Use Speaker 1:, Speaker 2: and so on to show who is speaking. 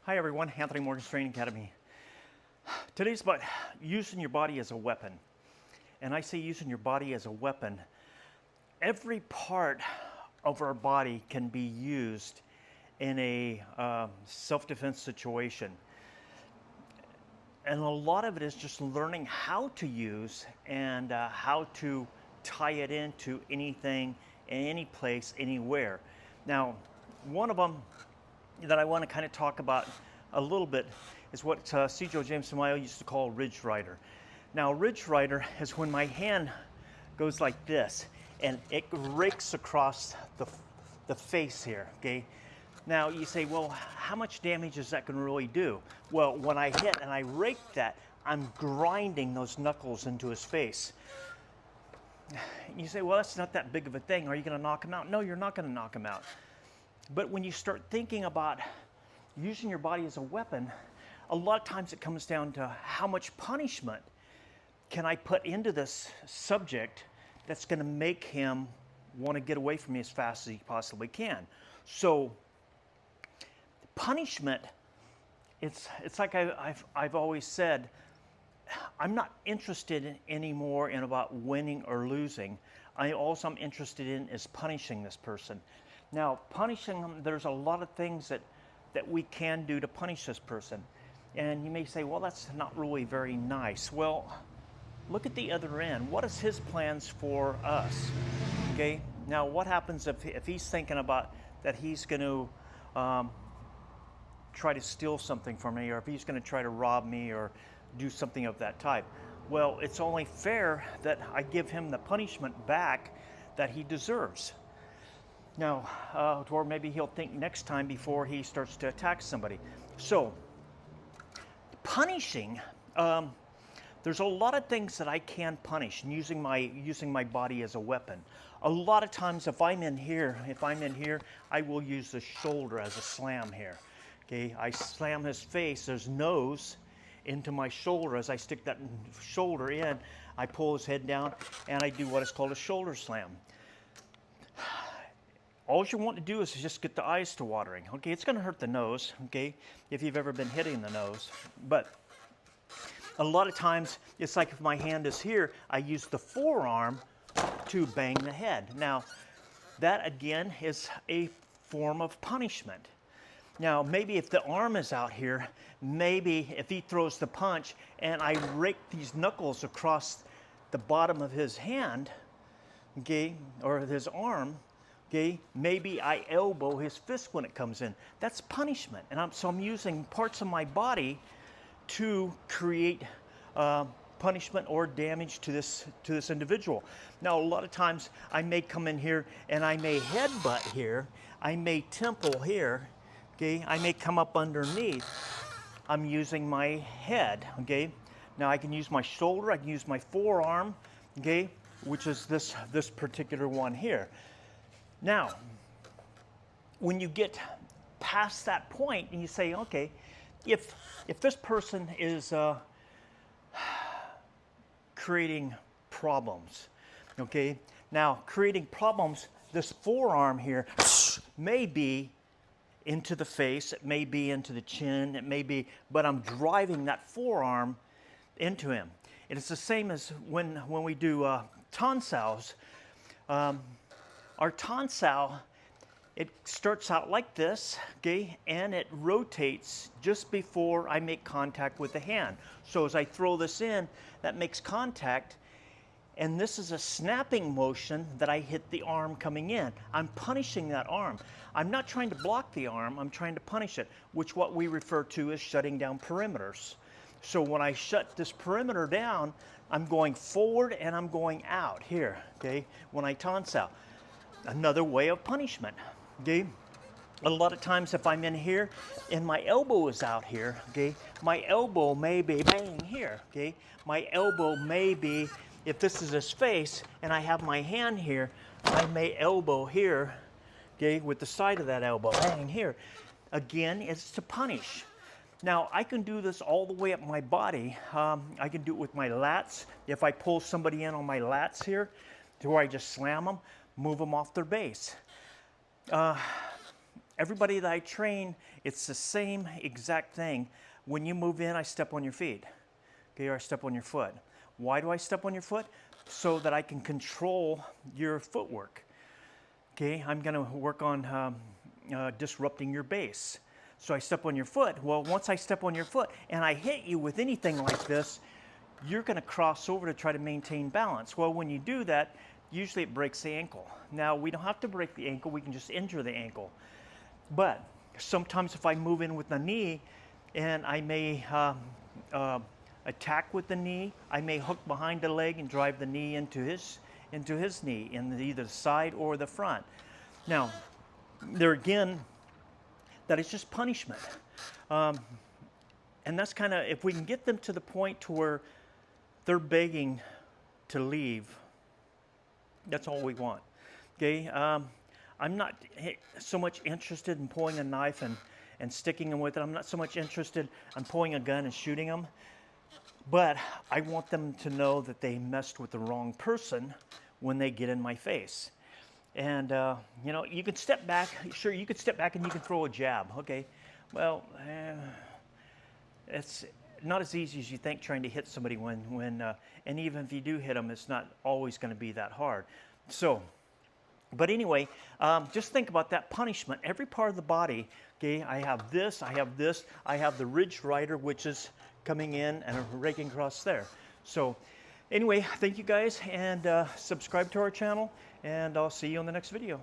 Speaker 1: Hi everyone, Anthony Morgan's Training Academy. Today's about using your body as a weapon. And I say using your body as a weapon. Every part of our body can be used in a self-defense situation. And a lot of it is just learning how to use and how to tie it into anything, any place, anywhere. Now, one of them that I want to kind of talk about a little bit is what C. Joe James Tamayo used to call Ridge Rider. Now, Ridge Rider is when my hand goes like this and it rakes across the face here, okay? Now, you say, well, how much damage is that going to really do? Well, when I hit and I rake that, I'm grinding those knuckles into his face. You say, well, that's not that big of a thing. Are you going to knock him out? No, you're not going to knock him out. But when you start thinking about using your body as a weapon, a lot of times it comes down to how much punishment can I put into this subject that's going to make him want to get away from me as fast as he possibly can. So punishment, it's like I've always said, I'm not interested anymore in about winning or losing. I'm interested in is punishing this person. Now, punishing them, there's a lot of things that we can do to punish this person. And you may say, well, that's not really very nice. Well, look at the other end. What is his plans for us? Okay, now what happens if he's thinking about that he's going to try to steal something from me, or if he's going to try to rob me or do something of that type? Well, it's only fair that I give him the punishment back that he deserves. Now, or maybe he'll think next time before he starts to attack somebody. So, punishing, there's a lot of things that I can punish using my body as a weapon. A lot of times, if I'm in here, I will use the shoulder as a slam here. Okay, I slam his face, his nose, into my shoulder. As I stick that shoulder in, I pull his head down, and I do what is called a shoulder slam. All you want to do is just get the eyes to watering. Okay, it's going to hurt the nose, okay, if you've ever been hitting the nose. But a lot of times, it's like if my hand is here, I use the forearm to bang the head. Now, that again is a form of punishment. Now, maybe if the arm is out here, maybe if he throws the punch and I rake these knuckles across the bottom of his hand, okay, or his arm, okay, maybe I elbow his fist when it comes in. That's punishment. And so I'm using parts of my body to create punishment or damage to this individual. Now, a lot of times I may come in here and I may headbutt here. I may temple here. Okay, I may come up underneath. I'm using my head. Okay, now I can use my shoulder. I can use my forearm. Okay, which is this particular one here. Now, when you get past that point and you say, okay, if this person is creating problems, okay, now creating problems, this forearm here may be into the face, it may be into the chin, it may be, but I'm driving that forearm into him. And it's the same as when we do tonsils. Our tonsil, it starts out like this, okay, and it rotates just before I make contact with the hand. So as I throw this in, that makes contact, and this is a snapping motion that I hit the arm coming in. I'm punishing that arm. I'm not trying to block the arm, I'm trying to punish it, which what we refer to as shutting down perimeters. So when I shut this perimeter down, I'm going forward and I'm going out here, okay, when I tonsil. Another way of punishment, okay? A lot of times if I'm in here and my elbow is out here, okay, my elbow may be bang here, okay? My elbow may be, if this is his face and I have my hand here, I may elbow here, okay, with the side of that elbow, bang here. Again, it's to punish. Now, I can do this all the way up my body. I can do it with my lats. If I pull somebody in on my lats here, to where I just slam them, move them off their base. everybody that I train, it's the same exact thing. When you move in, I step on your feet, okay, or I step on your foot. Why do I step on your foot? So that I can control your footwork. Okay, I'm going to work on disrupting your base. So I step on your foot. Well, once I step on your foot and I hit you with anything like this, you're going to cross over to try to maintain balance. Well, when you do that, usually it breaks the ankle. Now, we don't have to break the ankle, we can just injure the ankle. But sometimes if I move in with the knee and I may attack with the knee, I may hook behind the leg and drive the knee into his knee, in either the side or the front. Now, there again, that is just punishment. And that's kind of, if we can get them to the point to where they're begging to leave, that's all we want. Okay, I'm not so much interested in pulling a knife and sticking them with it. I'm not so much interested in pulling a gun and shooting them. But I want them to know that they messed with the wrong person when they get in my face. And, you know, you could step back. Sure, you could step back and you can throw a jab. Okay, well, it's not as easy as you think trying to hit somebody and even if you do hit them, it's not always going to be that hard. So, but anyway, just think about that punishment. Every part of the body, okay, I have this, I have this, I have the ridge rider, which is coming in and raking across there. So anyway, thank you guys, and subscribe to our channel, and I'll see you on the next video.